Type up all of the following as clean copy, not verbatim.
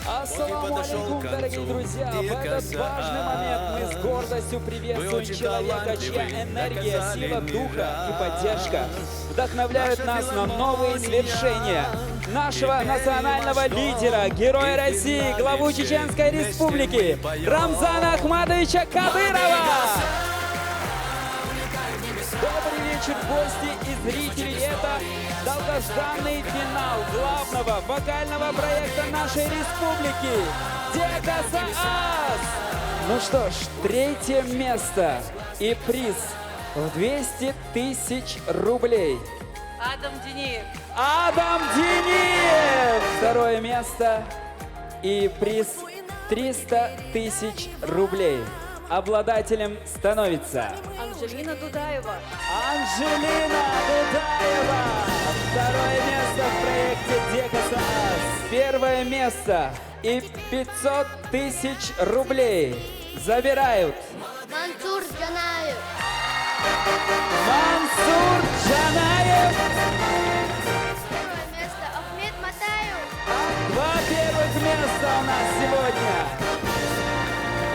Ассаламу алейкум, дорогие друзья! В этот важный момент мы с гордостью приветствуем человека, чья энергия, сила духа и поддержка вдохновляют нас на новые свершения. Нашего национального лидера, героя России, главу Чеченской Республики Рамзана Ахматовича Кадырова! Добрый вечер, гости и зрители! Это долгожданный финал главного вокального проекта нашей республики Декасан Ас! Ну что ж, третье место и приз в 200 тысяч рублей. Адам Дениев. Адам Дениев! Второе место и приз 300 тысяч рублей. Обладателем становится Анжелина Дудаева. Анжелина Дудаева! Второе место в проекте Декасан Ас. Первое место и 500 тысяч рублей забирают Мансур Джанаев. Мансур Джанаев. Первое место Ахмед Матаев. Два первых места у нас сегодня.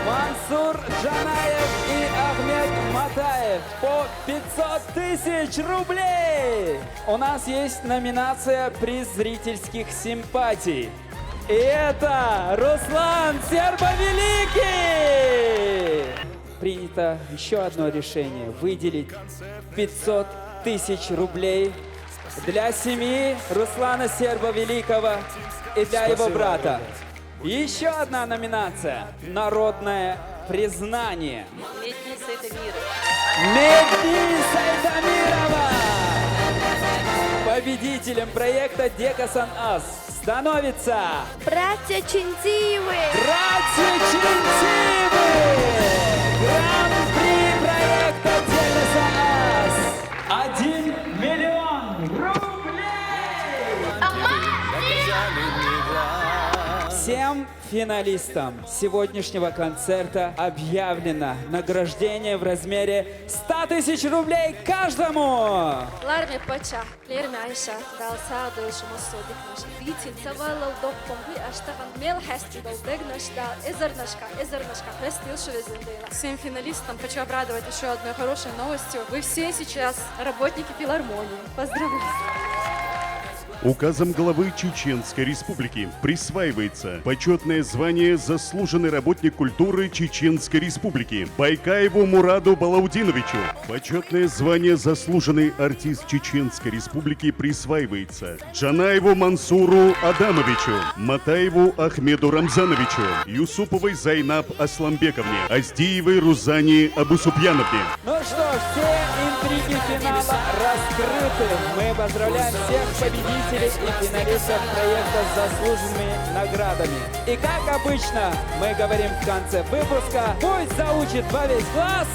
Мансур Джанаев и Ахмед Матаев по 500 тысяч рублей. У нас есть номинация «Приз зрительских симпатий». И это Руслан Сербовеликий! Принято еще одно решение – выделить 500 тысяч рублей для семьи Руслана Сербовеликого и для его брата. Еще одна номинация – народное признание. Медни Сайтамиров. Медни Сайтамирова! Победителем проекта Декасан Ас становится Братья Чинтиевы. братья Чинтиевы! Гран-при проекта Декасан Ас! 1 миллион рублей! Всем финалистам сегодняшнего концерта объявлено награждение в размере 100 тысяч рублей каждому! Ларми пача, лерми айша, дал саду и шумосодик наш. Битин савалал доппом ви аштаган мел хасти дал дегнаш дал эзернашка, хрестил шевезендейла. Всем финалистам хочу обрадовать еще одной хорошей новостью. Вы все сейчас работники филармонии. Поздравляю! Указом главы Чеченской Республики присваивается почетное звание «Заслуженный работник культуры Чеченской Республики» Байкаеву Мураду Балаудиновичу. Почетное звание «Заслуженный артист Чеченской Республики» присваивается Джанаеву Мансуру Адамовичу, Матаеву Ахмеду Рамзановичу, Юсуповой Зайнаб Асламбековне, Аздиевой Рузане Абусупьяновне. Ну что ж, все интриги финала раскрыты. Мы поздравляем всех победителей и финалистов проекта с заслуженными наградами. И как обычно, мы говорим в конце выпуска: пусть заучит во весь класс!